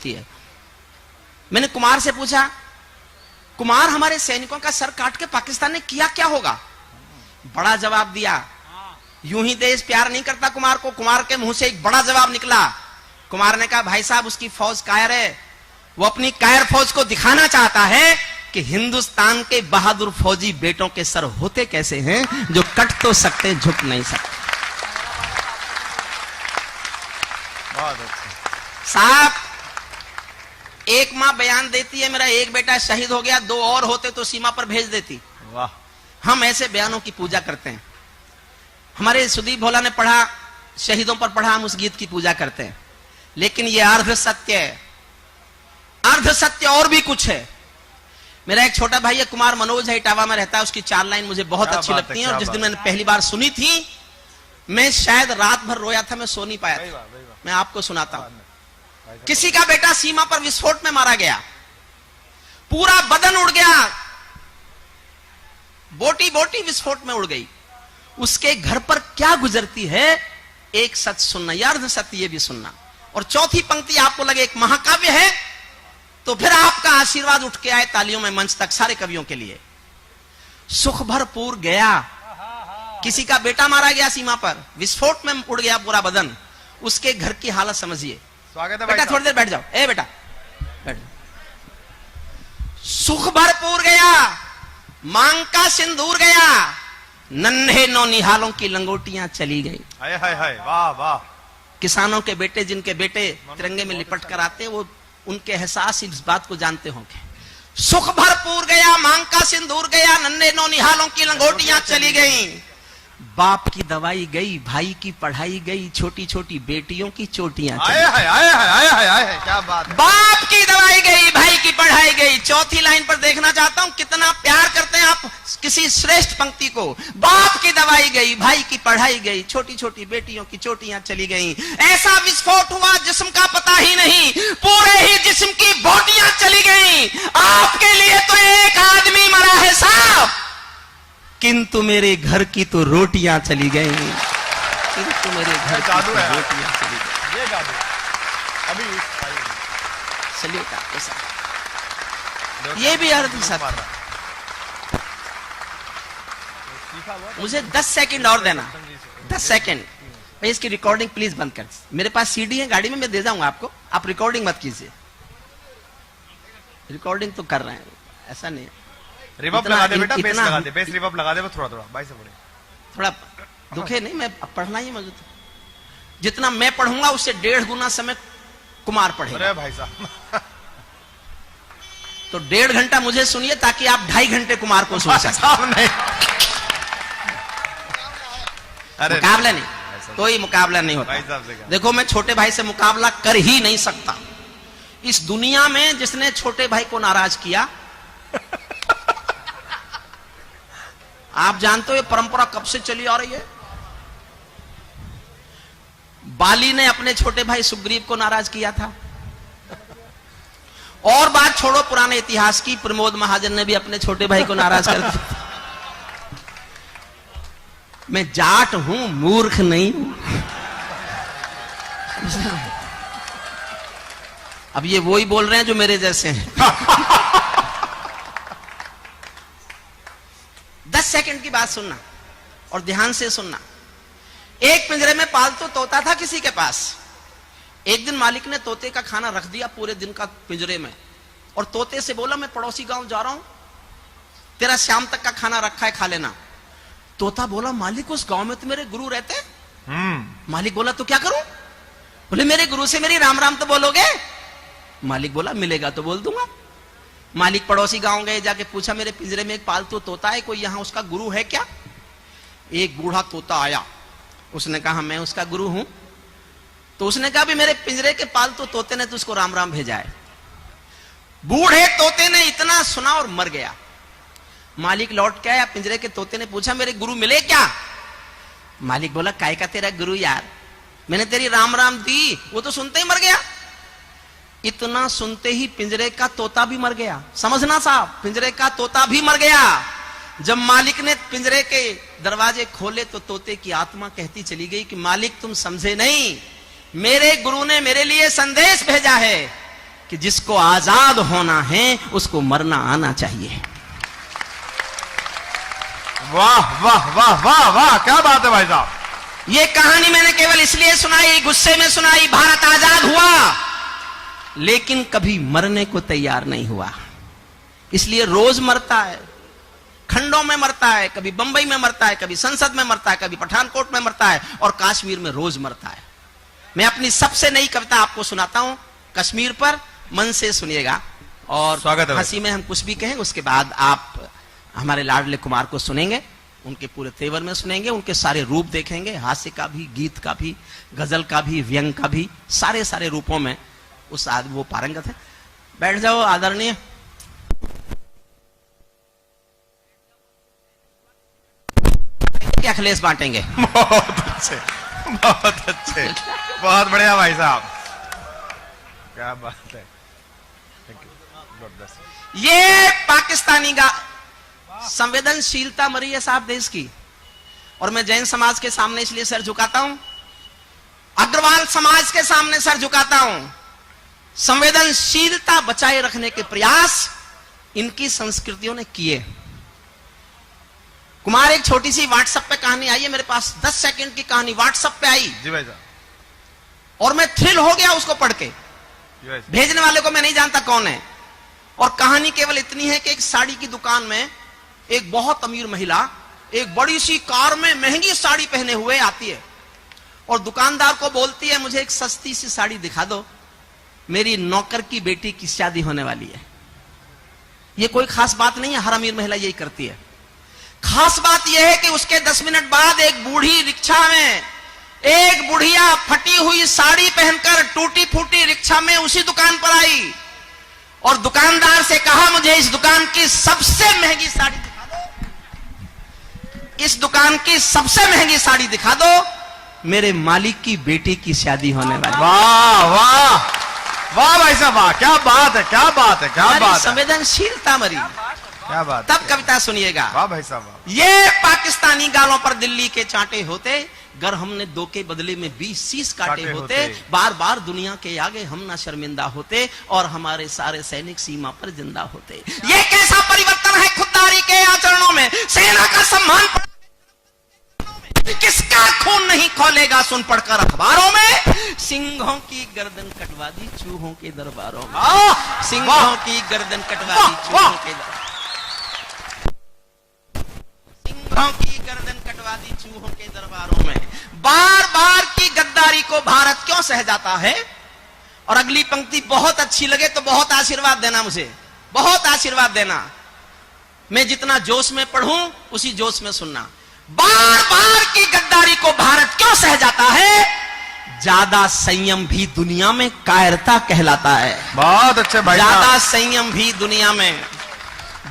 होती है। मैंने कुमार से पूछा, कुमार हमारे सैनिकों का सर काट के पाकिस्तान ने किया क्या होगा? बड़ा जवाब दिया। यूं ही देश प्यार नहीं करता कुमार को। कुमार के मुंह से एक बड़ा जवाब निकला। कुमार ने कहा, भाई साहब उसकी फौज कायर है, वो अपनी कायर फौज को दिखाना चाहता है कि हिंदुस्तान के बहादुर फौजी बेटों के सर होते कैसे हैं, जो कट तो सकते झुक नहीं सकते। बहुत अच्छा साहब, एक मां बयान देती है मेरा एक बेटा शहीद हो गया, 2 और होते तो सीमा पर भेज देती। वाह। हम ऐसे बयानों की पूजा करते हैं। हमारे सुदीप भोला ने पढ़ा, शहीदों पर पढ़ा, हम उस गीत की पूजा करते हैं। लेकिन यह अर्ध सत्य है। अर्ध सत्य और भी कुछ है। मेरा एक छोटा भाई है कुमार मनोज है, इटावा में रहता है, उसकी 4 लाइन मुझे बहुत अच्छी लगती हैं। और जिस दिन मैंने पहली बार सुनी थी, मैं शायद रात भर रोया था, मैं सो नहीं पाया था। मैं आपको सुनाता हूं। किसी का बेटा सीमा पर विस्फोट में मारा गया, पूरा बदन उड़ गया, बोटी बोटी विस्फोट में उड़ गई। उसके घर पर क्या गुजरती है, एक सच सुनना, या अर्ध सत्य ये भी सुनना। और चौथी पंक्ति आपको लगे एक महाकाव्य है, तो फिर आपका आशीर्वाद उठ के आए तालियों में मंच तक सारे कवियों के लिए। सुख भरपूर गया, किसी का बेटा मारा गया सीमा पर, विस्फोट में उड़ गया पूरा बदन, उसके घर की हालत समझिए। स्वागत है बेटा थोड़ी देर बैठ जाओ, ए बेटा बैठ जाओ। सुख भरपूर गया, मांग का सिंदूर गया, नन्हे नौनिहालों की लंगोटियां चली गई। हाय हाय हाय, वाह वाह। किसानों के बेटे, जिनके बेटे तिरंगे में लिपट कर आते, वो उनके एहसास इस बात को जानते होंगे। सुख भरपूर गया, मांग का सिंदूर गया, नन्हे नौनिहालों की लंगोटियां चली गईं। बाप की दवाई गई, भाई की पढ़ाई गई, छोटी छोटी बेटियों की चोटियां चली गईं। हाय हाय हाय हाय हाय, क्या बात है। बाप की दवाई गई, भाई की पढ़ाई गई। चौथी लाइन पर देखना चाहता हूं कितना प्यार करते हैं आप किसी श्रेष्ठ पंक्ति को। बाप की दवाई गई, भाई की पढ़ाई गई, छोटी छोटी बेटियों की चोटियां चली गईं। ऐसा विस्फोट हुआ जिस्म का पता ही नहीं, पूरे ही जिस्म की बोटियां चली गईं। आपके लिए तो एक आदमी मरा है साहब, किंतु मेरे घर की तो रोटियां चली गईं। किंतु मेरे घर की तो रोटियां चली गईं। ये जादू अभी चलिए ऐसा, ये भी अर्ध सत्य। मुझे 10 सेकंड और देना, 10 सेकंड। भाई इसकी रिकॉर्डिंग प्लीज बंद कर। मेरे पास सीडी है गाड़ी में, मैं दे जाऊंगा आपको, आप रिकॉर्डिंग मत कीजिए। रिकॉर्डिंग तो कर रहे हैं, ऐसा नहीं है। रिवर्ब लगा दे बेटा, बेस लगा दे, बेस रिवर्ब लगा दे, वो थोड़ा थोड़ा भाई से बोले, थोड़ा दुखे नहीं, मैं पढ़ना ही मौजूद। जितना मैं पढ़ूंगा उससे 1.5 गुना समय कुमार पढ़ेगा। अरे भाई साहब, तो 1.5 घंटा मुझे सुनिए ताकि आप 2.5 घंटे कुमार को सुन सकें। अरे मुकाबला नहीं, कोई मुकाबला नहीं होता। देखो मैं छोटे भाई से मुकाबला कर ही नहीं सकता। इस दुनिया में जिसने छोटे भाई को नाराज किया, आप जानते हो ये परंपरा कब से चली आ रही है। बाली ने अपने छोटे भाई सुग्रीव को नाराज किया था। और बात छोड़ो पुराने इतिहास की, प्रमोद महाजन ने भी अपने छोटे भाई को नाराज कर दिया। मैं जाट हूं, मूर्ख नहीं हूं। अब ये वही बोल रहे हैं जो मेरे जैसे हैं। 10 सेकंड की बात सुनना और ध्यान से सुनना। एक पिंजरे में पालतू तोता था किसी के पास। एक दिन मालिक ने तोते का खाना रख दिया पूरे दिन का पिंजरे में, और तोते से बोला मैं पड़ोसी गांव जा रहा हूं, तेरा शाम तक का खाना रखा है, खा लेना। तोता बोला मालिक उस गांव में तो मेरे गुरु रहते हैं। मालिक बोला तो क्या करूं? बोले मेरे गुरु से मेरी राम राम तो बोलोगे? मालिक बोला मिलेगा तो बोल दूंगा। मालिक पड़ोसी गांव गए, जाके पूछा मेरे पिंजरे में एक पालतू तोता है, कोई यहां उसका गुरु है क्या? एक बूढ़ा तोता आया, उसने कहा मैं उसका गुरु हूं। तो उसने कहा भी मेरे पिंजरे के पालतू तोते ने तो उसको राम राम भेजा है। बूढ़े तोते ने इतना सुना और मर गया। मालिक लौट के आया, पिंजरे के तोते ने पूछा मेरे गुरु मिले क्या? मालिक बोला काय का तेरा गुरु यार, मैंने तेरी राम राम दी, वो तो सुनते ही मर गया। इतना सुनते ही पिंजरे का तोता भी मर गया। समझना साहब, पिंजरे का तोता भी मर गया। जब मालिक ने पिंजरे के दरवाजे खोले तो तोते की आत्मा कहती चली गई कि मालिक तुम समझे नहीं, मेरे गुरु ने मेरे लिए संदेश भेजा है कि जिसको आजाद होना है उसको मरना आना चाहिए। वाह वाह वाह वाह वाह, क्या बात है भाई साहब। ये कहानी मैंने केवल इसलिए सुनाई, गुस्से में सुनाई। भारत आजाद हुआ लेकिन कभी मरने को तैयार नहीं हुआ, इसलिए रोज मरता है, खंडों में मरता है, कभी बंबई में मरता है, कभी संसद में मरता है, कभी पठानकोट में मरता है और कश्मीर में रोज मरता है। मैं अपनी सबसे नई कविता आपको सुनाता हूं कश्मीर पर, मन से सुनिएगा और स्वागत है। हंसी में हम कुछ भी कहें, उसके बाद आप हमारे लाडले कुमार को सुनेंगे, उनके पूरे तेवर में सुनेंगे, उनके सारे रूप देखेंगे, हास्य का भी, गीत का भी, गजल का भी, व्यंग का भी, सारे सारे रूपों में उस आदमी वो पारंगत है। बैठ जाओ आदरणीय। क्या अखिलेश बांटेंगे? बहुत अच्छे, बहुत अच्छे, बहुत बढ़िया भाई साहब, क्या बात है। Thank you, God bless. ये पाकिस्तानी का संवेदनशीलता मरी है साहब देश की, और मैं जैन समाज के सामने इसलिए सर झुकाता हूं, अग्रवाल समाज के सामने सर झुकाता हूं। संवेदनशीलता बचाए रखने के प्रयास इनकी संस्कृतियों ने किए। कुमार, एक छोटी सी व्हाट्सएप पे कहानी आई है मेरे पास, 10 सेकंड की कहानी व्हाट्सएप पे आई जी भाई साहब, और मैं थ्रिल हो गया उसको पढ़ के। जी भाई साहब। भेजने वाले को मैं नहीं जानता कौन है, और कहानी केवल इतनी है कि एक साड़ी की दुकान में एक बहुत अमीर महिला एक बड़ी सी कार में महंगी साड़ी पहने हुए आती है और दुकानदार को बोलती है, मुझे एक सस्ती सी साड़ी दिखा दो, मेरी नौकर की बेटी की शादी होने वाली है। यह कोई खास बात नहीं है, हर अमीर महिला यही करती है। खास बात यह है कि उसके 10 मिनट बाद एक बूढ़ी रिक्शा में, एक बुढ़िया फटी हुई साड़ी पहनकर टूटी फूटी रिक्शा में उसी दुकान पर आई और दुकानदार से कहा, मुझे इस दुकान की सबसे महंगी साड़ी दिखा दो, इस दुकान की सबसे महंगी साड़ी दिखा दो, मेरे मालिक की बेटी की शादी होने वाली। वाह वाह वाह भाई साहब, वाह, क्या बात है, क्या बात है, क्या बात है, संवेदनशीलता मरी। क्या बात। तब कविता सुनिएगा। वाह भाई साहब, वाह। ये पाकिस्तानी गालों पर दिल्ली के चांटे होते, गर हमने 2 के बदले में 20 शीश काटे होते, बार बार दुनिया के आगे हम ना शर्मिंदा होते और हमारे सारे सैनिक सीमा पर जिंदा होते। ये कैसा परिवर्तन है खुददारी के आचरणों में, सेना का सम्मान किसका खून नहीं खोलेगा सुन पढ़कर अखबारों में, सिंहों की गर्दन कटवा दी चूहों के दरबारों में, सिंहों की गर्दन कटवा दी चूहों के सिंहों की गर्दन कटवा दी चूहों के दरबारों में। बार बार की गद्दारी को भारत क्यों सह जाता है? और अगली पंक्ति बहुत अच्छी लगे तो बहुत आशीर्वाद देना, मुझे बहुत आशीर्वाद देना। मैं जितना जोश में पढ़ूं उसी जोश में सुनना। बार बार की गद्दारी को भारत क्यों सह जाता है? ज्यादा संयम भी दुनिया में कायरता कहलाता है। बहुत अच्छे भाई साहब। ज्यादा संयम भी दुनिया में,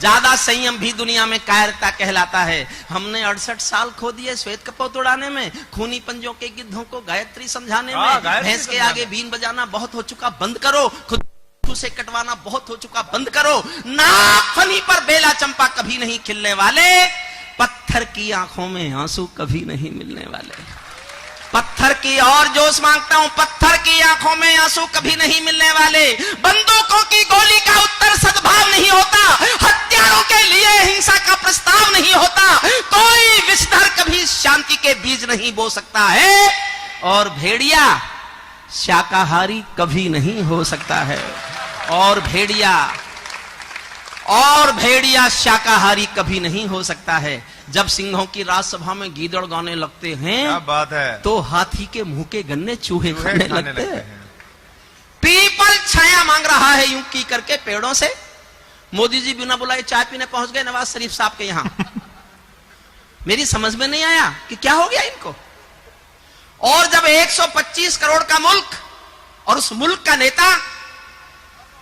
ज्यादा संयम भी दुनिया में कायरता कहलाता है। हमने 68 साल खो दिए श्वेत कपोत उड़ाने में, खूनी पंजों के गिद्धों को गायत्री समझाने में, भैंस के आगे बीन बजाना बहुत हो चुका बंद करो, खुद से कटवाना बहुत हो चुका बंद करो, नाक फनी पर बेला चंपा कभी नहीं खिलने वाले, पत्थर की आंखों में आंसू कभी नहीं मिलने वाले। पत्थर की और जोश मांगता हूं, पत्थर की आंखों में आंसू कभी नहीं मिलने वाले। बंदूकों की गोली का उत्तर सद्भाव नहीं होता, हत्यारों के लिए हिंसा का प्रस्ताव नहीं होता, कोई विषधर कभी शांति के बीज नहीं बो सकता है, और भेड़िया शाकाहारी कभी नहीं हो सकता है, और भेड़िया शाकाहारी कभी नहीं हो सकता है। जब सिंहों की राजसभा में गीदड़ गाने लगते हैं, क्या बात है, तो हाथी के मुंह के गन्ने चूहे खाने लगते हैं। पीपल छाया मांग रहा है यूं की करके पेड़ों से। मोदी जी बिना बुलाए चाय पीने पहुंच गए नवाज शरीफ साहब के यहां। मेरी समझ में नहीं आया कि क्या हो गया इनको। और जब 125 करोड़ का मुल्क और उस मुल्क का नेता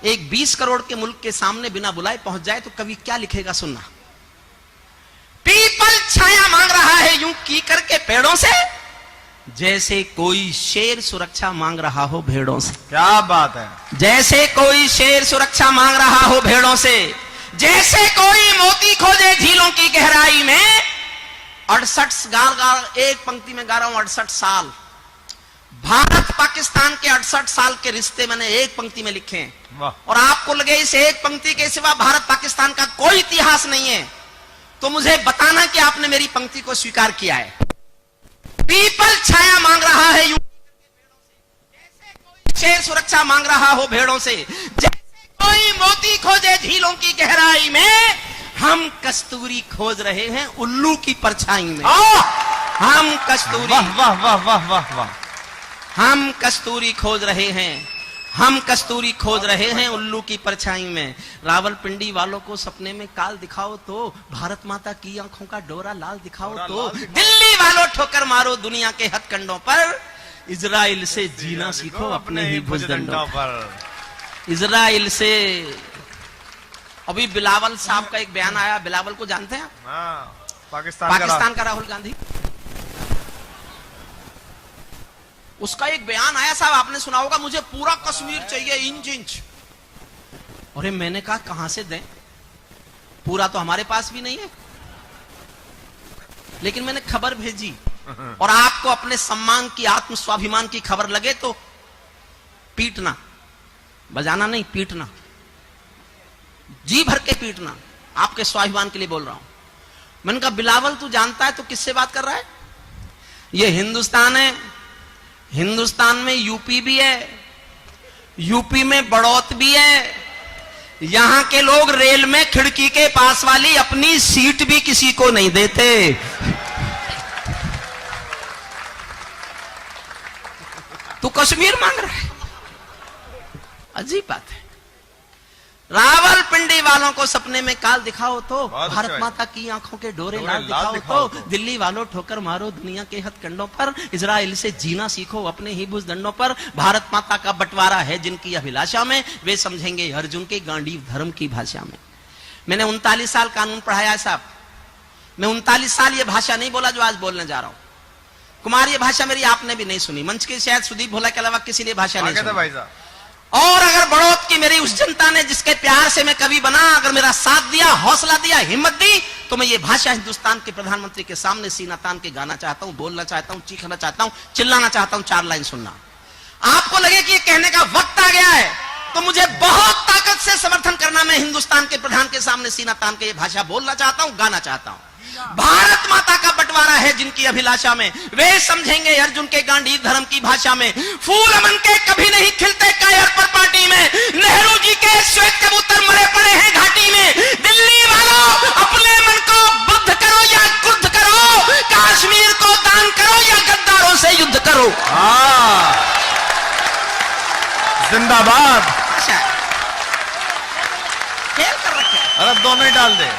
एक 20 करोड़ के मुल्क के सामने बिना बुलाए पहुंच जाए तो कवि क्या लिखेगा, सुनना। पीपल छाया मांग रहा है यूं की करके पेड़ों से, जैसे कोई शेर सुरक्षा मांग रहा हो भेड़ों से। क्या बात है, जैसे कोई शेर सुरक्षा मांग रहा हो भेड़ों से, जैसे कोई मोती खोजे झीलों की गहराई में। 68 एक पंक्ति में गा रहा हूं, 68 साल भारत पाकिस्तान के 68 साल के रिश्ते मैंने एक पंक्ति में लिखे हैं, वाह। और आपको लगे इस एक पंक्ति के सिवा भारत पाकिस्तान का कोई इतिहास नहीं है, तो मुझे बताना कि आपने मेरी पंक्ति को स्वीकार किया है। पीपल छाया मांग रहा है जैसे कोई शेर सुरक्षा मांग रहा हो भेड़ों से, जैसे कोई मोती खोजे झीलों की गहराई में, हम कस्तूरी खोज रहे हैं उल्लू की परछाई में। हम कस्तूरी, वाह वाह वाह वाह वाह वाह, हम कस्तूरी खोज रहे हैं, हम कस्तूरी खोज रहे हैं उल्लू की परछाई में। रावलपिंडी वालों को सपने में काल दिखाओ तो, भारत माता की आंखों का डोरा लाल दिखाओ तो, दिल्ली वालों ठोकर मारो दुनिया के हथकंडों पर, इजराइल से जीना सीखो अपने ही भुजदंडों पर। इजराइल से। अभी बिलावल साहब का एक बयान आया, बिलावल को जानते हैं आप? पाकिस्तान का राहुल गांधी, उसका एक बयान आया साहब, आपने सुना होगा, मुझे पूरा कश्मीर चाहिए इंच इंच। अरे मैंने कहा कहां से दें, पूरा तो हमारे पास भी नहीं है, लेकिन मैंने खबर भेजी। और आपको अपने सम्मान की, आत्म स्वाभिमान की खबर लगे तो पीटना, बजाना नहीं, पीटना, जी भर के पीटना, आपके स्वाभिमान के लिए बोल रहा हूं। मैंने कहा बिलावल तू जानता है तो किससे बात कर रहा है? ये हिंदुस्तान है, हिंदुस्तान में यूपी भी है, यूपी में बड़ौत भी है, यहां के लोग रेल में खिड़की के पास वाली अपनी सीट भी किसी को नहीं देते। तू कश्मीर मांग रहा है, अजीब बात है। रावलपिंडी वालों को सपने में काल दिखाओ तो, भारत माता की आंखों के डोरे लाल दिखाओ तो, दिल्ली वालों ठोकर मारो दुनिया के हथकंडों पर, इजराइल से जीना सीखो अपने ही भुजदंडों पर। भारत माता का बंटवारा है जिनकी अभिलाषा में, वे समझेंगे अर्जुन के गांडीव धर्म की भाषा में। मैंने 39 साल कानून पढ़ाया है साहब, मैं 39 साल ये भाषा नहीं बोला जो आज बोलने जा रहा हूं। कुमार, ये भाषा मेरी आपने भी नहीं सुनी, मंच के शायद सुदीप भोला के अलावा किसी ने भाषा नहीं सुनी। भाई साहब, और अगर बड़ौत की मेरी उस जनता ने जिसके प्यार से मैं कवि बना, अगर मेरा साथ दिया, हौसला दिया, हिम्मत दी, तो मैं ये भाषा हिंदुस्तान के प्रधानमंत्री के सामने सीना तान के गाना चाहता हूं, बोलना चाहता हूं, चीखना चाहता हूं, चिल्लाना चाहता हूं, 4 लाइन सुनना। आपको लगे कि ये कहने का वक्त आ गया है तो मुझे बहुत ताकत से समर्थन करना, मैं हिंदुस्तान के प्रधान के सामने सीना तान के ये भाषा बोलना चाहता हूं, गाना चाहता हूं। भारत माता का बंटवारा है जिनकी अभिलाषा में, वे समझेंगे अर्जुन के गांडीव धर्म की भाषा में। फूल अमन के कभी नहीं खिलते कायर पर पार्टी में, नेहरू जी के श्वेत कबूतर मरे पड़े हैं घाटी में। दिल्ली वालों अपने मन को बुद्ध करो या क्रुद्ध करो, कश्मीर को दान करो या गद्दारों से युद्ध करो। जिंदाबाद। खेल कर रखे, अरे दोनों ही डाल दे।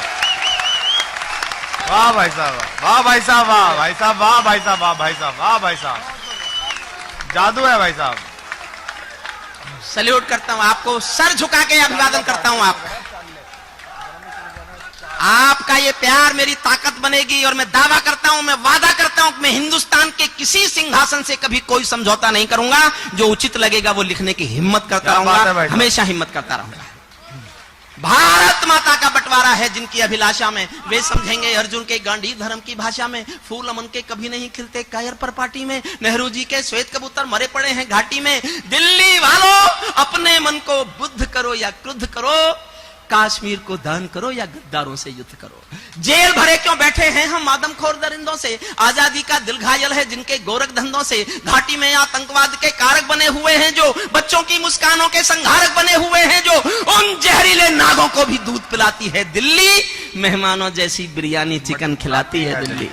वाह भाई साहब, वाह भाई साहब, वाह भाई साहब, वाह भाई साहब, वाह भाई साहब, वाह भाई साहब, जादू है भाई साहब। सैल्यूट करता हूं आपको, सर झुका के अभिवादन करता हूं आपका। आपका ये प्यार मेरी ताकत बनेगी, और मैं दावा करता हूं, मैं वादा करता हूं कि मैं हिंदुस्तान के किसी सिंहासन से कभी कोई समझौता नहीं करूंगा। जो उचित लगेगा वो लिखने की हिम्मत करता रहूंगा, हमेशा हिम्मत करता रहूंगा। भारत माता का बंटवारा है जिनकी अभिलाषा में, वे समझेंगे अर्जुन के गांडीव धर्म की भाषा में। फूल अमन के कभी नहीं खिलते कायर पर पार्टी में, नेहरू जी के श्वेत कबूतर मरे पड़े हैं घाटी में। दिल्ली वालों अपने मन को बुद्ध करो या क्रुद्ध करो, कश्मीर को दान करो या गद्दारों से युद्ध करो। जेल भरे क्यों बैठे हैं हम आदमखोर दरिंदों से, आजादी का दिल घायल है जिनके गोरख धंधों से। घाटी में आतंकवाद के कारक बने हुए हैं जो, बच्चों की मुस्कानों के संहारक बने हुए हैं जो, उन जहरीले नागों को भी दूध पिलाती है दिल्ली, मेहमानों जैसी बिरयानी चिकन खिलाती है दिल्ली।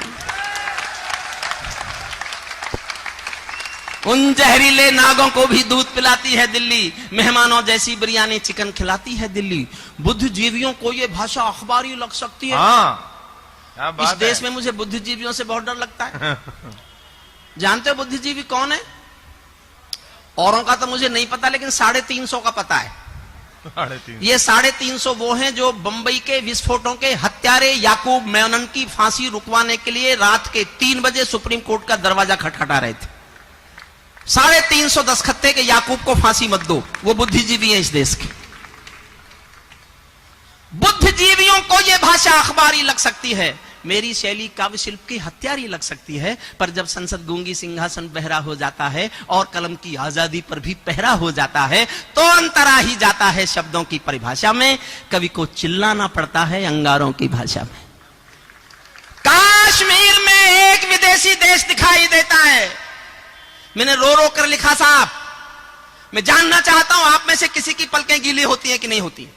उन जहरीले नागों को भी दूध पिलाती है दिल्ली, मेहमानों जैसी बिरयानी चिकन खिलाती है दिल्ली। बुद्धिजीवियों को ये भाषा अखबारी लग सकती है। क्या बात इस देश है? में मुझे बुद्धिजीवियों से बहुत डर लगता है। जानते हो बुद्धिजीवी कौन है? औरों का तो मुझे नहीं पता, लेकिन 350 का पता है। 350 ये 350 वो हैं जो बंबई के विस्फोटों के हत्यारे याकूब मेनन की फांसी रुकवाने के लिए रात के 3 बजे सुप्रीम कोर्ट का दरवाजा खटखटा रहे थे। 350 दस्तखत के याकूब को फांसी मत दो, वो बुद्धिजीवी हैं इस देश के। बुद्धिजीवियों को यह भाषा अखबारी लग सकती है, मेरी शैली काव्य शिल्प की हत्यारी लग सकती है, पर जब संसद गूंगी सिंहासन बहरा हो जाता है और कलम की आजादी पर भी पहरा हो जाता है, तो अंतरा ही जाता है शब्दों की परिभाषा में। कवि को चिल्लाना पड़ता है अंगारों की भाषा में। कश्मीर में एक विदेशी देश दिखाई देता है। मैंने रो रो कर लिखा साहब, मैं जानना चाहता हूं आप में से किसी की पलकें गीली होती हैं कि नहीं होती।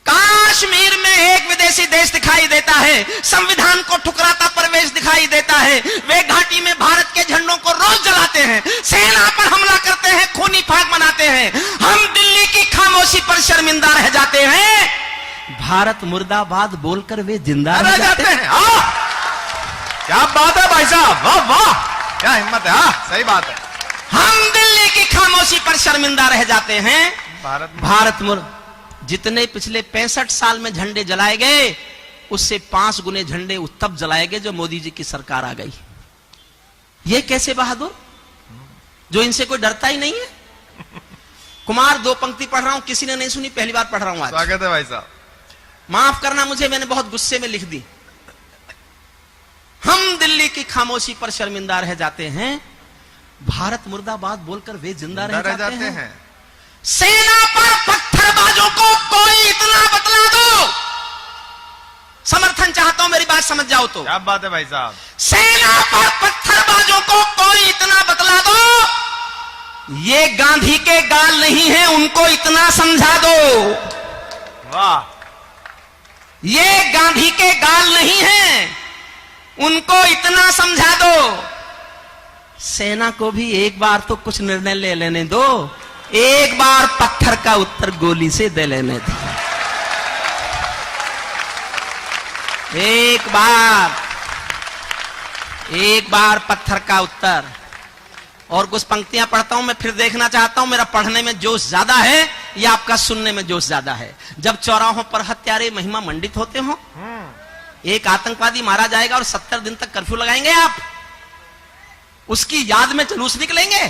कश्मीर में एक विदेशी देश दिखाई देता है, संविधान को ठुकराता प्रवेश दिखाई देता है। वे घाटी में भारत के झंडों को रोज जलाते हैं, सेना पर हमला करते हैं, खूनी फाग मनाते हैं। हम दिल्ली की खामोशी पर शर्मिंदा रह जाते हैं, भारत मुर्दाबाद बोलकर वे जिंदा रह जाते हैं। क्या बात है भाई साहब, वाह वाह, क्या हिम्मत है। सही बात है। हम दिल्ली की खामोशी पर शर्मिंदा रह जाते हैं, भारत जितने पिछले 65 साल में झंडे जलाए गए, उससे 5 गुने झंडे तब जलाए गए जो मोदी जी की सरकार आ गई। ये कैसे बहादुर, जो इनसे कोई डरता ही नहीं है। कुमार 2 पंक्ति पढ़ रहा हूं, किसी ने नहीं सुनी, पहली बार पढ़ रहा हूं आज। स्वागत है भाई साहब। माफ करना मुझे, मैंने बहुत गुस्से में लिख दी। हम दिल्ली की खामोशी पर शर्मिंदा रह जाते हैं, भारत मुर्दाबाद बोलकर वे जिंदा रह जाते हैं। सेना पर पत्थरबाजों को कोई इतना बतला दो, समर्थन चाहता हूं मेरी बात समझ जाओ तो। क्या बात है भाई साहब। सेना पर पत्थरबाजों को कोई इतना बतला दो, ये गांधी के गाल नहीं है, उनको इतना समझा दो। वाह। ये गांधी के गाल नहीं है, उनको इतना समझा दो। सेना को भी एक बार तो कुछ निर्णय ले लेने दो, एक बार पत्थर का उत्तर गोली से दे लेने दो। एक बार पत्थर का उत्तर। और कुछ पंक्तियां पढ़ता हूं मैं, फिर देखना चाहता हूं मेरा पढ़ने में जोश ज्यादा है या आपका सुनने में जोश ज्यादा है। जब चौराहों पर हत्यारे महिमा मंडित होते हो, एक आतंकवादी मारा जाएगा और 70 दिन तक कर्फ्यू लगाएंगे आप, उसकी याद में जुलूस निकलेंगे।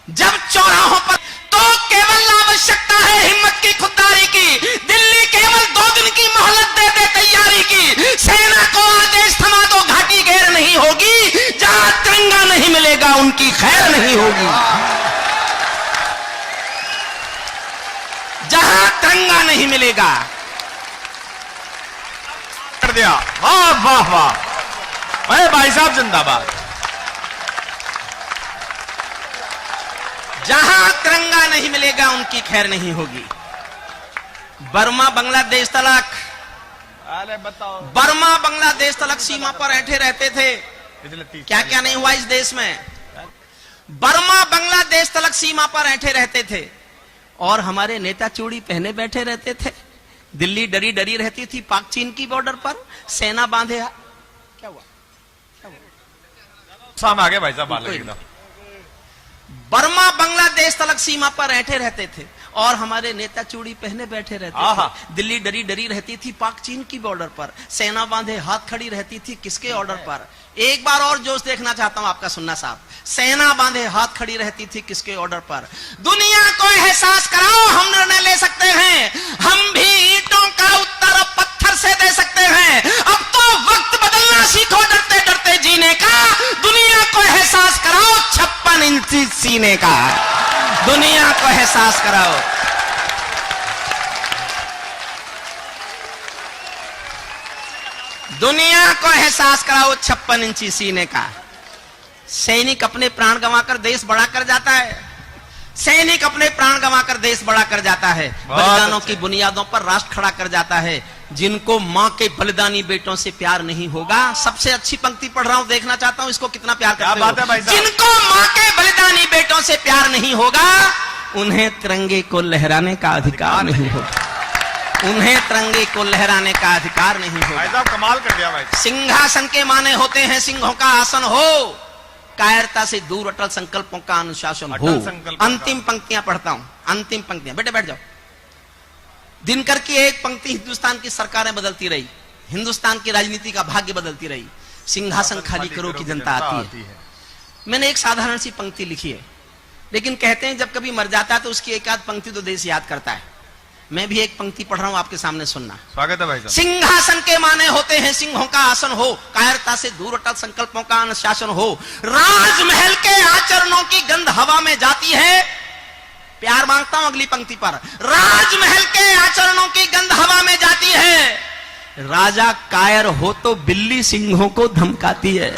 जब चौराहों पर, तो केवल आवश्यकता है हिम्मत की, खुददारी की। दिल्ली केवल 2 दिन की मोहलत दे दे तैयारी की। सेना को आदेश थमा दो, घाटी घेर नहीं होगी। जहां तिरंगा नहीं मिलेगा उनकी खैर नहीं होगी। जहां तिरंगा नहीं मिलेगा। कर दिया, वाह वाह वाह। अरे भाई साहब जिंदाबाद। जहां तिरंगा नहीं मिलेगा उनकी खैर नहीं होगी। बर्मा बांग्लादेश तलक, अरे बताओ, बर्मा बांग्लादेश तलक सीमा पर ऐठे रहते थे। क्या क्या नहीं हुआ इस देश में। बर्मा बांग्लादेश तलक सीमा पर ऐठे रहते थे और हमारे नेता चूड़ी पहने बैठे रहते थे। दिल्ली डरी डरी रहती थी पाक चीन की बॉर्डर पर, सेना बांधे। क्या हुआ, क्या हुआ? सामने आ गया भाई साहब। बर्मा बांग्लादेश तलक सीमा पर ऐठे रहते थे और हमारे नेता चूड़ी पहने बैठे रहते थे। दिल्ली डरी डरी रहती थी पाक चीन की बॉर्डर पर, सेना बांधे हाथ खड़ी रहती थी किसके ऑर्डर पर। एक बार और जोश देखना चाहता हूं आपका सुनना साहब। सेना बांधे हाथ खड़ी रहती थी किसके ऑर्डर पर। दुनिया को एहसास कराओ, हम निर्णय ले सकते हैं। हम भी ईंटों का उत्तर पत्थर से दे सकते हैं। अब तो वक्त बदलना सीखो, डरते डरते जीने का। दुनिया को एहसास कराओ 56 इंची सीने का। दुनिया को एहसास कराओ। दुनिया को एहसास कराओ 56 इंची सीने का। सैनिक अपने प्राण गंवाकर देश बड़ा कर जाता है। सैनिक अपने प्राण गंवाकर देश बड़ा कर जाता है। बलिदानों की बुनियादों पर राष्ट्र खड़ा कर जाता है। जिनको मां के बलिदानी बेटों से प्यार नहीं होगा, सबसे अच्छी पंक्ति पढ़ रहा हूं, देखना चाहता हूं इसको कितना प्यार करते हो। जिनको मां के बलिदानी बेटों से प्यार नहीं होगा, उन्हें तिरंगे को लहराने का अधिकार नहीं होगा। उन्हें तिरंगे को लहराने का अधिकार नहीं होगा। भाई साहब कमाल कर दिया भाई। सिंहासन के माने होते हैं सिंहों का आसन हो, कायरता से दूर अटल संकल्पों का अनुशासन हो। अंतिम पंक्तियां पढ़ता हूं, अंतिम पंक्तियां। बेटे बैठ जाओ। दिनकर की एक पंक्ति, हिंदुस्तान की सरकारें बदलती रही, हिंदुस्तान की राजनीति का भाग्य बदलती रही, सिंहासन खाली करो की जनता आती है। मैंने एक साधारण सी पंक्ति लिखी है, लेकिन कहते हैं जब कभी मर जाता है तो उसकी एक आध पंक्ति तो देश याद करता है। मैं भी एक पंक्ति पढ़ रहा हूं, आपके सामने सुनना। स्वागत है भाई साहब। सिंहासन के माने होते हैं सिंहों का आसन हो, कायरता से दूर अटल संकल्पों का अनुशासन हो, राजमहल के आचरणों की गंध हवा में जाती है। प्यार मांगता हूं अगली पंक्ति पर। राजमहल के आचरणों की गंध हवा में जाती है, राजा कायर हो तो बिल्ली सिंहों को धमकाती है।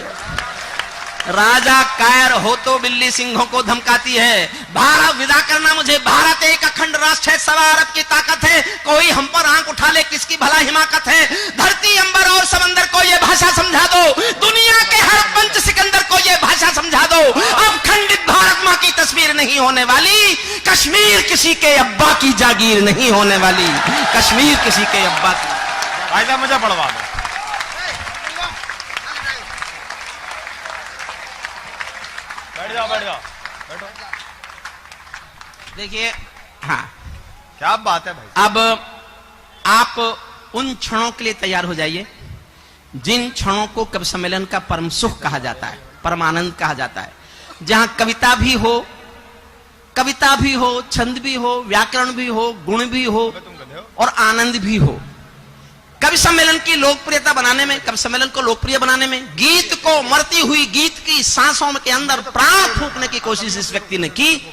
राजा कायर हो तो बिल्ली सिंहों को धमकाती है। भारत विदा करना मुझे, भारत एक अखंड राष्ट्र है, सवा अरब की ताकत है, कोई हम पर आंख उठा ले किसकी भला हिमाकत है। धरती अंबर और समंदर को ये भाषा समझा दो, दुनिया के हर पंच सिकंदर को ये भाषा समझा दो। अब खंडित भारत मां की तस्वीर नहीं होने वाली, कश्मीर किसी के अब्बा की जागीर नहीं होने वाली, कश्मीर किसी के अब्बा की। भाई साहब मुझे पढ़वा दो। बैठ जाओ बैठ जाओ बैठो। देखिए, हाँ क्या बात है भाई। अब आप उन क्षणों के लिए तैयार हो जाइए जिन क्षणों को कवि सम्मेलन का परम सुख कहा जाता है, परमानंद कहा जाता है, जहां कविता भी हो, छंद भी हो, व्याकरण भी हो, गुण भी हो और आनंद भी हो। कवि सम्मेलन की लोकप्रियता बनाने में, कवि सम्मेलन को लोकप्रिय बनाने में, गीत को मरती हुई गीत की सांसों के अंदर प्राण फूंकने की कोशिश इस व्यक्ति ने की।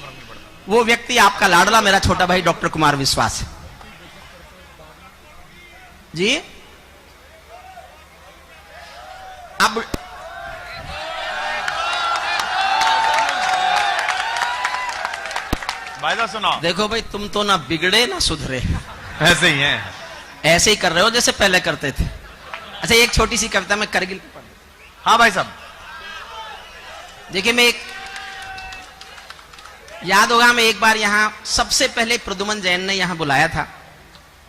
वो व्यक्ति आपका लाडला मेरा छोटा भाई डॉक्टर कुमार विश्वास है जी। अब भाई साहब सुनाओ। देखो भाई, तुम तो ना बिगड़े ना सुधरे, ऐसे ही हैं, ऐसे ही कर रहे हो जैसे पहले करते थे। अच्छा, एक छोटी सी कविता में करगिल। हाँ भाई साहब। देखिए, मैं एक याद होगा, मैं एक बार यहां सबसे पहले प्रद्युमन जैन ने यहां बुलाया था।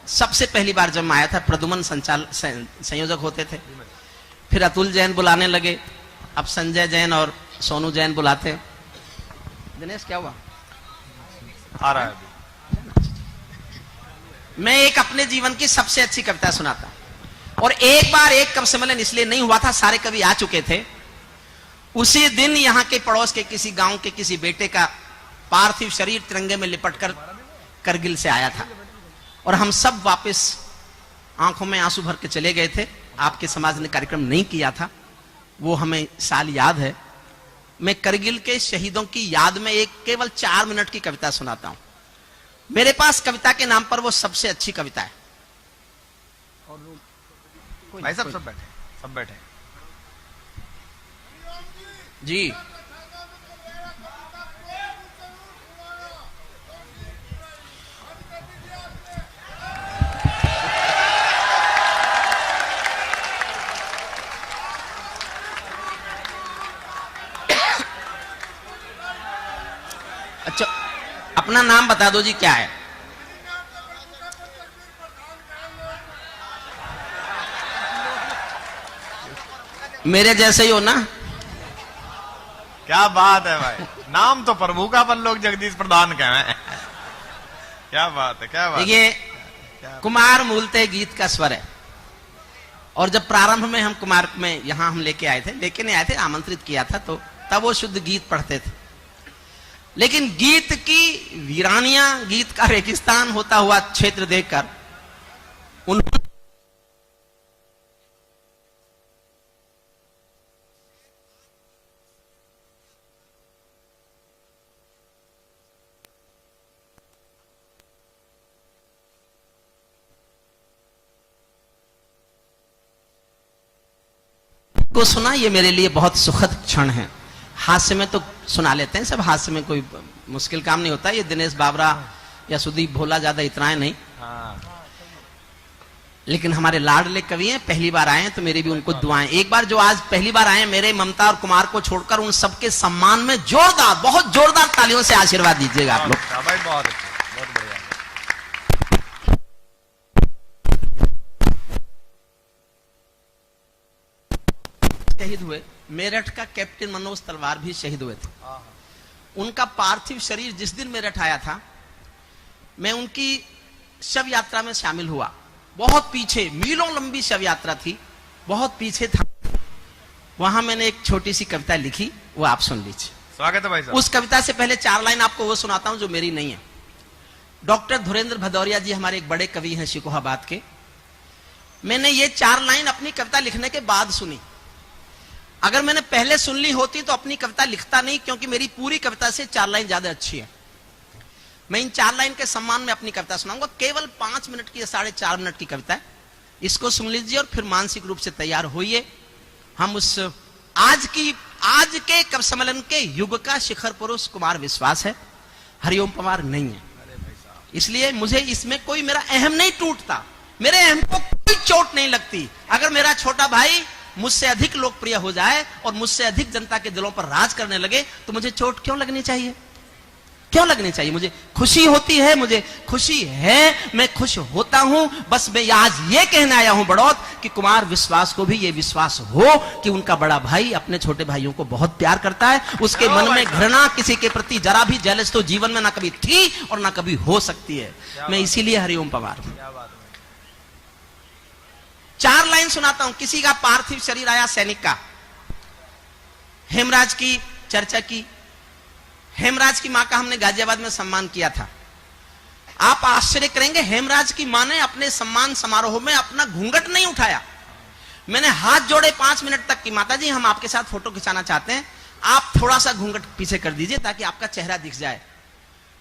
सबसे पहली बार जब मैं आया था, प्रद्युमन संयोजक होते थे, फिर अतुल जैन बुलाने लगे, अब संजय जैन और सोनू जैन बुलाते। दिनेश क्या हुआ? आ रहा है अभी। मैं एक अपने जीवन की सबसे अच्छी कविता सुनाता, और एक बार एक कवि सम्मेलन इसलिए नहीं हुआ था, सारे कवि आ चुके थे। उसी दिन यहां के पड़ोस के किसी गांव के किसी बेटे का पार्थिव शरीर तिरंगे में लिपटकर करगिल से आया था, और हम सब वापस आंखों में आंसू भर के चले गए थे। आपके समाज ने कार्यक्रम नहीं किया था, वो हमें साल याद है। मैं करगिल के शहीदों की याद में एक केवल 4 मिनट की कविता सुनाता हूं। मेरे पास कविता के नाम पर वो सबसे अच्छी कविता है। भाई साहब सब बैठे, सब बैठे जी। अच्छा, अपना नाम बता दो जी, क्या है? मेरे जैसे ही हो ना? क्या बात है भाई। नाम तो प्रभु का, अपन लोग जगदीश प्रधान का है। क्या बात है, क्या बात। देखिए, कुमार मूलतः गीत का स्वर है, और जब प्रारंभ में हम कुमार में यहां हम लेके आए थे, आमंत्रित किया था, तो तब वो शुद्ध गीत पढ़ते थे। लेकिन गीत की वीरानियां, गीत का रेगिस्तान होता हुआ क्षेत्र देखकर उन्होंने को सुना। ये मेरे लिए बहुत सुखद क्षण है। हास्य में तो सुना लेते हैं सब, हास्य में कोई मुश्किल काम नहीं होता। ये दिनेश बाबरा या सुदीप भोला ज्यादा इतराए नहीं। लेकिन हमारे लाडले कवि हैं, पहली बार आए हैं, तो मेरी भी उनको दुआएं। एक बार जो आज पहली बार आए हैं, मेरे ममता और कुमार को छोड़कर उन सबके सम्मान में जोरदार, बहुत जोरदार तालियों से आशीर्वाद दीजिएगा आप लोग। भाई बहुत अच्छा, बहुत बढ़िया। शहीद हुए, मेरठ का कैप्टन मनोज तलवार भी शहीद हुए थे। उनका पार्थिव शरीर जिस दिन मेरठ आया था, मैं उनकी शव यात्रा में शामिल हुआ। बहुत पीछे, मीलों लंबी शव यात्रा थी, बहुत पीछे था। वहां मैंने एक छोटी सी कविता लिखी, वो आप सुन लीजिए। स्वागत है भाई साहब। उस कविता से पहले 4 लाइन आपको वो सुनाता हूं जो मेरी नहीं है। डॉक्टर धुरेंद्र भदौरिया जी हमारे एक बड़े कवि हैं शिकोहाबाद के। मैंने ये 4 लाइन अपनी कविता लिखने के बाद सुनी। अगर मैंने पहले सुन ली होती तो अपनी कविता लिखता नहीं, क्योंकि मेरी पूरी कविता से 4 लाइन ज्यादा अच्छी है। मैं इन 4 लाइन के सम्मान में अपनी कविता सुनाऊंगा। केवल 5 मिनट की, 4.5 मिनट की कविता है। इसको सुन लीजिए और फिर मानसिक रूप से तैयार होइए। हम उस आज के कवि सम्मेलन के युग का शिखर पुरुष कुमार विश्वास है, हरिओम पवार नहीं है। इसलिए मुझे इसमें कोई मेरा अहम नहीं टूटता, मेरे अहम को कोई चोट नहीं लगती। अगर मेरा छोटा भाई मुझसे अधिक लोकप्रिय हो जाए और मुझसे अधिक जनता के दिलों पर राज करने लगे तो मुझे चोट क्यों लगनी चाहिए? क्यों लगनी चाहिए? मुझे खुशी होती है, मुझे खुशी है, मैं खुश होता हूं। बस मैं आज ये कहने आया हूं बड़ौत कि कुमार विश्वास को भी ये विश्वास हो कि उनका बड़ा भाई अपने छोटे भाइयों को बहुत प्यार करता है। उसके मन में घृणा किसी के प्रति जरा भी जेलस तो जीवन में ना कभी थी और ना कभी हो सकती है। मैं इसीलिए हरिओम पवार हूं। 4 लाइन सुनाता हूं। किसी का पार्थिव शरीर आया सैनिक का। हेमराज की चर्चा की। हेमराज की मां का हमने गाजियाबाद में सम्मान किया था। आप आश्चर्य करेंगे, हेमराज की मां ने अपने सम्मान समारोह में अपना घूंघट नहीं उठाया। मैंने हाथ जोड़े 5 मिनट तक कि माता जी हम आपके साथ फोटो खिंचाना चाहते हैं, आप थोड़ा सा घूंघट पीछे कर दीजिए ताकि आपका चेहरा दिख जाए।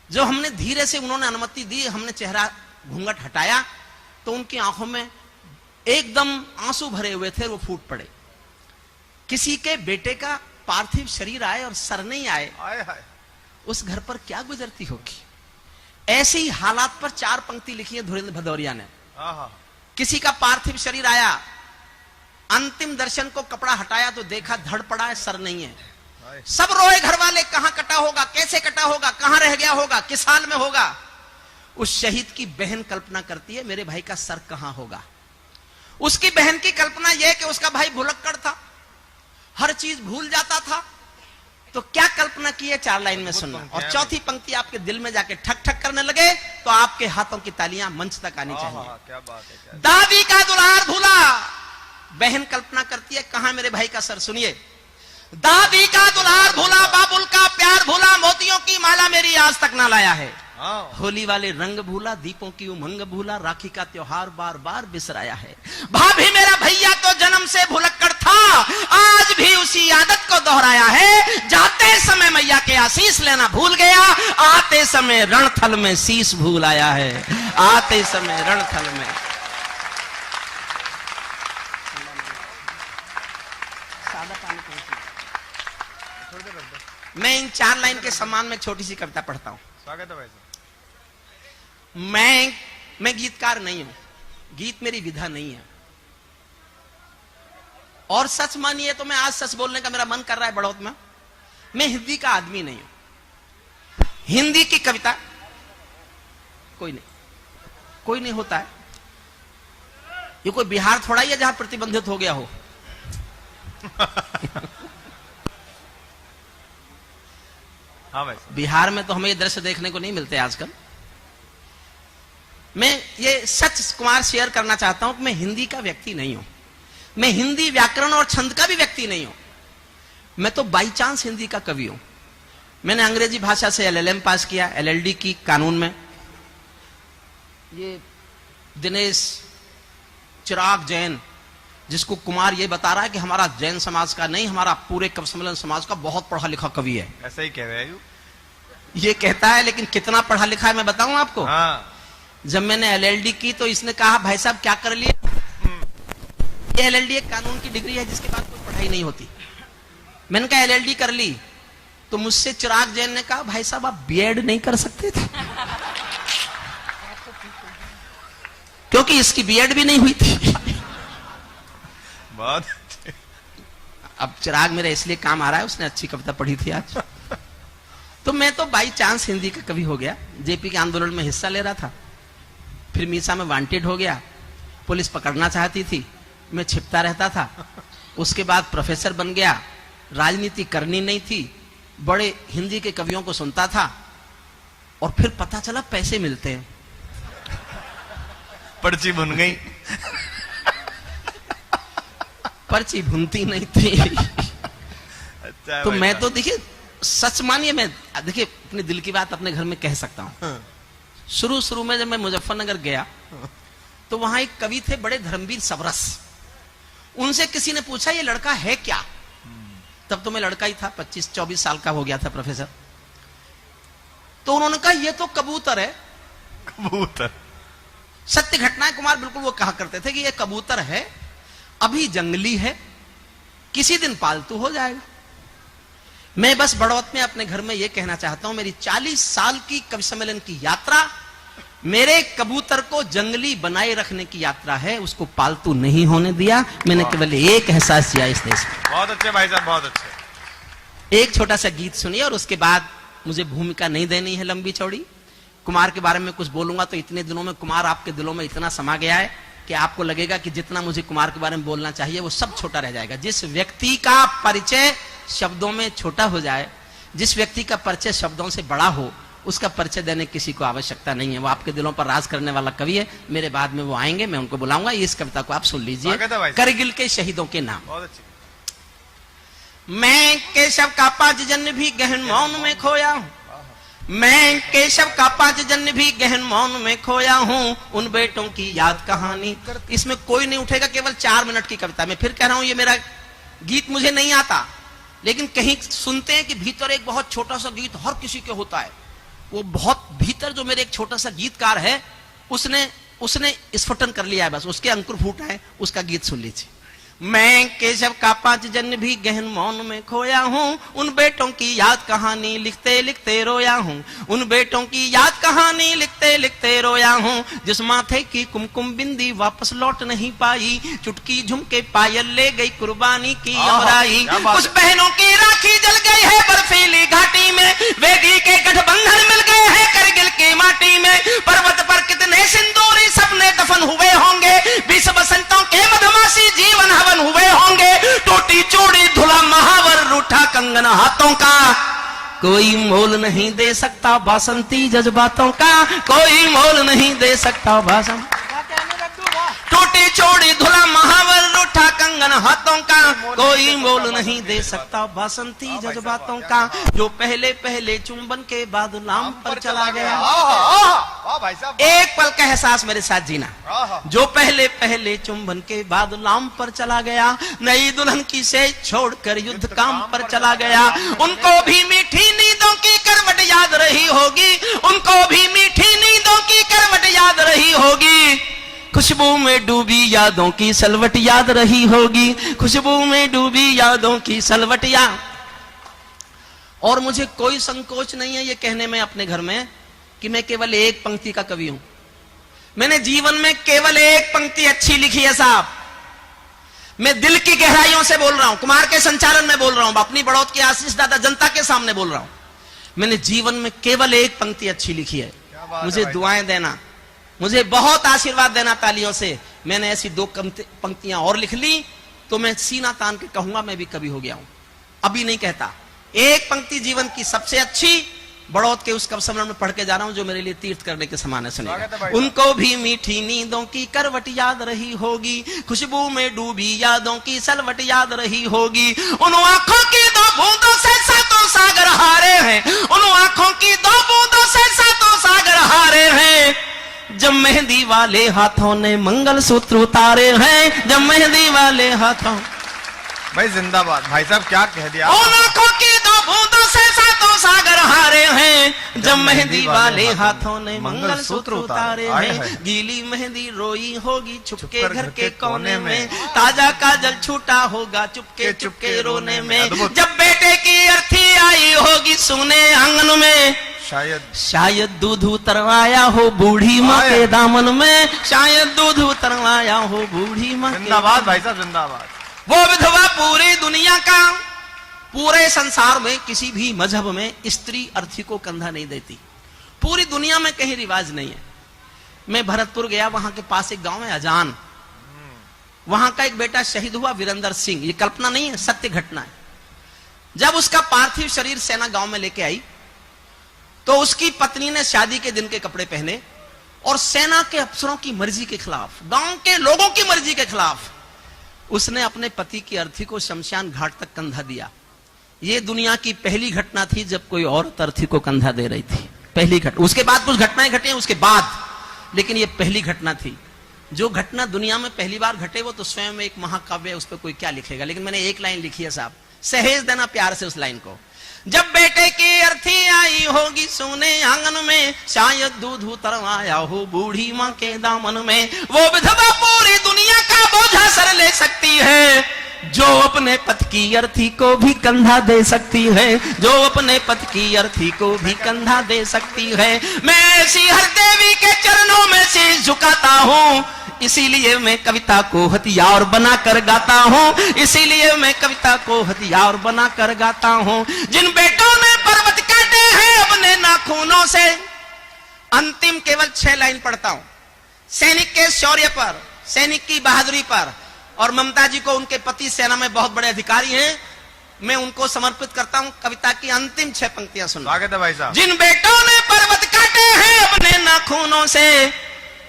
जो हमने धीरे से उन्होंने अनुमति दी, हमने चेहरा घूंघट हटाया तो उनकी आंखों में एकदम आंसू भरे हुए थे, वो फूट पड़े। किसी के बेटे का पार्थिव शरीर आए और सर नहीं आए, उस घर पर क्या गुजरती होगी। ऐसे ही हालात पर 4 पंक्ति लिखी है धुरेंद्र भदौरिया ने। किसी का पार्थिव शरीर आया, अंतिम दर्शन को कपड़ा हटाया तो देखा धड़ पड़ा है, सर नहीं है। सब रोए घर वाले, कहां कटा होगा, कैसे कटा होगा, कहां रह गया होगा, किस हाल में होगा। उस शहीद की बहन कल्पना करती है मेरे भाई का सर कहां होगा। उसकी बहन की कल्पना यह कि उसका भाई भुलक्कड़ था, हर चीज भूल जाता था। तो क्या कल्पना की है 4 लाइन में सुनना। और चौथी पंक्ति आपके दिल में जाके ठक ठक करने लगे तो आपके हाथों की तालियां मंच तक आनी चाहिए। क्या बात है। दादी का दुलार भूला, बहन कल्पना करती है कहां मेरे भाई का सर। सुनिए, दादी का दुलार भूला, बाबुल का प्यार भूला, मोतियों की माला मेरी आज तक ना लाया है। होली वाले रंग भूला, दीपों की उमंग भूला, राखी का त्योहार बार बार बिसराया है। भाभी मेरा भैया तो जन्म से भुलक्कड़ था, आज भी उसी आदत को दोहराया है। जाते समय मैया के आशीष लेना भूल गया, आते समय रणथल में शीश भूल आया है। आते समय रणथल में। मैं इन 4 लाइन के सम्मान में छोटी सी कविता पढ़ता हूं। स्वागत है भाई साहब। मैं गीतकार नहीं हूं, गीत मेरी विधा नहीं है। और सच मानिए तो मैं आज सच बोलने का मेरा मन कर रहा है बड़ौत में, मैं हिंदी का आदमी नहीं हूं। हिंदी की कविता कोई नहीं होता है। ये कोई बिहार थोड़ा ही है जहां प्रतिबंधित हो गया हो। हाँ भाई। बिहार में तो हमें ये दृश्य देखने को नहीं मिलते आजकल। मैं ये सच कुमार शेयर करना चाहता हूं कि मैं हिंदी का व्यक्ति नहीं हूं, मैं हिंदी व्याकरण और छंद का भी व्यक्ति नहीं हूं। मैं तो बाई चांस हिंदी का कवि हूं। मैंने अंग्रेजी भाषा से LLM पास किया, LLD की कानून में। ये दिनेश चिराग जैन, जिसको कुमार ये बता रहा है कि हमारा जैन समाज का नहीं, हमारा पूरे कवि सम्मेलन समाज का बहुत पढ़ा लिखा कवि है। ऐसा ही कह रहे हैं ये कहता है, लेकिन कितना पढ़ा लिखा है मैं बताऊं आपको। हाँ। जब मैंने LLD की तो इसने कहा भाई साहब क्या कर लिए। ये LLD एक कानून की डिग्री है जिसके बाद कोई पढ़ाई नहीं होती। मैंने कहा LLD कर ली तो मुझसे चिराग जैन ने कहा भाई साहब आप B.Ed नहीं कर सकते थे, क्योंकि इसकी B.Ed भी नहीं हुई थी। बहुत। अब चिराग मेरा इसलिए काम आ रहा है, उसने अच्छी कविता पढ़ी थी आज। तो मैं तो बाई चांस हिंदी का कवि हो गया। जेपी के आंदोलन में हिस्सा ले रहा था, फिर मीसा में वांटेड हो गया, पुलिस पकड़ना चाहती थी, मैं छिपता रहता था। उसके बाद प्रोफेसर बन गया, राजनीति करनी नहीं थी, बड़े हिंदी के कवियों को सुनता था और फिर पता चला पैसे मिलते हैं। पर्ची भुन गई। पर्ची भुनती नहीं थी। अच्छा तो मैं तो देखिए सच मानिए, मैं देखिए अपने दिल की बात अपने घर में कह सकता हूं। शुरू शुरू में जब मैं मुजफ्फरनगर गया तो वहां एक कवि थे बड़े धर्मवीर सबरस। उनसे किसी ने पूछा ये लड़का है क्या? तब तो मैं लड़का ही था, 25-24 साल का हो गया था प्रोफेसर। तो उन्होंने कहा ये तो कबूतर है। कबूतर? सत्य घटना है कुमार, बिल्कुल वो कहा करते थे कि ये कबूतर है, अभी जंगली है, किसी दिन पालतू हो जाएगा। मैं बस बड़ौत में अपने घर में यह कहना चाहता हूं, मेरी 40 साल की कवि सम्मेलन की यात्रा मेरे कबूतर को जंगली बनाए रखने की यात्रा है, उसको पालतू नहीं होने दिया। मैंने केवल एक एहसास किया इस देश में। बहुत अच्छे भाई साहब, बहुत अच्छे। एक छोटा सा गीत सुनिए और उसके बाद मुझे भूमिका नहीं देनी है लंबी चौड़ी। कुमार के बारे में कुछ बोलूंगा तो इतने दिनों में कुमार आपके दिलों में इतना समा गया है कि आपको लगेगा कि जितना मुझे कुमार के बारे में बोलना चाहिए वो सब छोटा रह जाएगा। जिस व्यक्ति का परिचय शब्दों में छोटा हो जाए, जिस व्यक्ति का परिचय शब्दों से बड़ा हो, उसका परिचय देने किसी को आवश्यकता नहीं है। वो आपके दिलों पर राज करने वाला कवि है। मेरे बाद में वो आएंगे, मैं उनको बुलाऊंगा। इस कविता को आप सुन लीजिए, करगिल के शहीदों के नाम। बहुत अच्छी। मैं केशव का 5 जन्म भी गहन मौन में खोया हूं, मैं केशव का 5 जन्म भी गहन मौन में खोया हूं, उन बेटों की याद कहानी। इसमें कोई नहीं उठेगा, केवल 4 मिनट की कविता। मैं फिर कह रहा हूं, ये मेरा गीत मुझे नहीं आता, लेकिन कहीं सुनते हैं कि भीतर एक बहुत छोटा सा गीत हर किसी के होता है। वो बहुत भीतर जो मेरे एक छोटा सा गीतकार है, उसने स्फुटन कर लिया है, बस उसके अंकुर फूटा है। उसका गीत सुन लीजिए। मैं केशव का 5 जन्म भी गहन मौन में खोया हूं, उन बेटों की याद कहानी लिखते लिखते रोया हूं, उन बेटों की याद कहानी लिखते लिखते रोया हूं, जिस माथे की कुमकुम बिंदी वापस लौट नहीं पाई, चुटकी झुमके पायल ले गई कुर्बानी की अमराई, कुछ बहनों की राखी जल गई है बर्फीली घाटी में, वेदी के गठबंधन मिल गए हैं करगिल की माटी में, पर्वत पर कितने सिंदूरी सपने दफन हुए होंगे, 20 बसंतों के मधुमासी जीवन हवन हुए होंगे, टूटी चूड़ी धुला महावर रूठा कंगन हाथों का, कोई मोल नहीं दे सकता बासंती जज्बातों का, कोई मोल नहीं दे सकता बासंती। टूटी चूड़ी धुला महावर रूठा कंगन हाथों का, कोई मोल नहीं दे सकता बासंती जज्बातों का, जो पहले पहले चुंबन के बाद नाम पर चला गया। एक पल का एहसास मेरे साथ जीना। जो पहले पहले चुंबन के बाद नाम पर चला गया, नई दुल्हन की सेज छोड़कर युद्ध काम पर चला गया, उनको भी मीठी नींदों की करवट याद रही होगी, उनको भी मीठी नींदों की करवट याद रही होगी, खुशबू में डूबी यादों की सलवट याद रही होगी, खुशबू में डूबी यादों की सलवट याद। और मुझे कोई संकोच नहीं है ये कहने में अपने घर में कि मैं केवल एक पंक्ति का कवि हूं। मैंने जीवन में केवल एक पंक्ति अच्छी लिखी है साहब। मैं दिल की गहराइयों से बोल रहा हूं, कुमार के संचालन में बोल रहा हूं, अपनी बड़ौत की आशीष दादा जनता के सामने बोल रहा हूं। मैंने जीवन में केवल एक पंक्ति अच्छी लिखी है। मुझे दुआएं देना, मुझे बहुत आशीर्वाद देना तालियों से। मैंने ऐसी 2 पंक्तियां और लिख ली तो मैं सीना तान के कहूंगा मैं भी कवि हो गया हूं। अभी नहीं कहता। एक पंक्ति जीवन की सबसे अच्छी बड़ौत के उस कवि सम्मेलन में पढ़ के जा रहा हूं जो मेरे लिए तीर्थ करने के समान है। सुनिए। उनको भी मीठी नींदों की करवट याद रही होगी, खुशबू में डूबी यादों की सलवट याद रही होगी, उन आंखों की 2 बूंदों से सातों सागर हारे हैं, उन आंखों की 2 बूंदों से सातों सागर हारे हैं, जब मेहंदी वाले हाथों ने मंगलसूत्र उतारे हैं, जब मेहंदी वाले हाथों। भाई जिंदाबाद भाई साहब, क्या कह दिया। उन आंखों की 2 बूंदों से सातों सागर हारे हैं, जब मेहंदी वाले हाथों ने मंगलसूत्र उतारे हैं, गीली मेहंदी रोई होगी छुपके घर के कोने में, ताजा काजल छूटा होगा चुपके चुपके रोने में, जब बेटे की अर्थी आई होगी सुने आंगन में, शायद दूध उतरवाया हो बूढ़ी माँ के दामन में, शायद दूध उतरवाया हो बूढ़ी माँ। जिंदाबाद भाई साहब, जिंदाबाद। वो विधवा पूरी दुनिया का, पूरे संसार में किसी भी मजहब में स्त्री अर्थी को कंधा नहीं देती। पूरी दुनिया में कहीं रिवाज नहीं है। मैं भरतपुर गया, वहां के पास एक गांव है अजान, वहां का एक बेटा शहीद हुआ वीरेंद्र सिंह। ये कल्पना नहीं है, सत्य घटना है। जब उसका पार्थिव शरीर सेना गांव में लेके आई तो उसकी पत्नी ने शादी के दिन के कपड़े पहने और सेना के अफसरों की मर्जी के खिलाफ, गांव के लोगों की मर्जी के खिलाफ उसने अपने पति की अर्थी को शमशान घाट तक कंधा दिया। यह दुनिया की पहली घटना थी जब कोई औरत अर्थी को कंधा दे रही थी। पहली घटना। उसके बाद कुछ घटनाएं घटी हैं उसके बाद, लेकिन ये पहली घटना थी। जो घटना दुनिया में पहली बार घटे वो तो स्वयं में एक महाकाव्य है, उस पर कोई क्या लिखेगा। लेकिन मैंने एक लाइन लिखी है साहब, सहेज देना प्यार से उस लाइन को। जब बेटे की अर्थी आई होगी सोने आंगन में, शायद दूध उतरवाया हो बूढ़ी माँ के दामन में, वो विधवा पूरी दुनिया का बोझा सर ले सकती है, जो अपने पति की अर्थी को भी कंधा दे सकती है, जो अपने पति की अर्थी को भी कंधा दे सकती है। मैं ऐसी हर देवी के चरणों में शीश झुकाता हूँ, इसीलिए मैं कविता को हथियार बनाकर गाता हूँ, इसीलिए मैं कविता को हथियार बनाकर गाता हूँ। जिन बेटों ने पर्वत काटे हैं अपने नाखूनों से, अंतिम केवल 6 लाइन पढ़ता हूँ, सैनिक के शौर्य पर, सैनिक की बहादुरी पर, और ममता जी को उनके पति सेना में बहुत बड़े अधिकारी हैं, मैं उनको समर्पित करता हूं। कविता की अंतिम 6 पंक्तियां सुनो। स्वागत है भाई साहब। जिन बेटों ने पर्वत काटे हैं अपने नाखूनों से,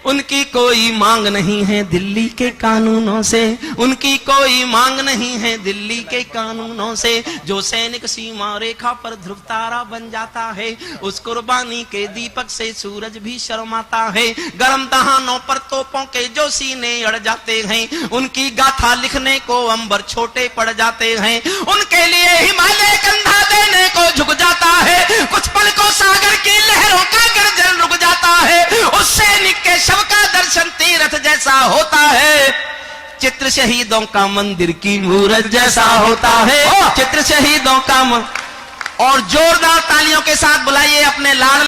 उनकी कोई मांग नहीं है दिल्ली के कानूनों से, उनकी कोई मांग नहीं है दिल्ली के कानूनों से। जो सैनिक सीमा रेखा पर ध्रुव तारा बन जाता है, उस कुर्बानी के दीपक से सूरज भी शर्माता है। गरम दहानों पर तोपों के जो सीने अड़ जाते हैं, उनकी गाथा लिखने को अंबर छोटे पड़ जाते हैं। उनके लिए हिमालय कंधा देने को झुक जाता है, कुछ पल को सागर की लहरों का गर्जन रुक जाता है। उस सैनिक के शव का दर्शन तीर्थ जैसा होता है, चित्र शहीदों का मंदिर की मूरत जैसा होता है, चित्र शहीदों का और जोरदार तालियों के साथ बुलाइए अपने लाल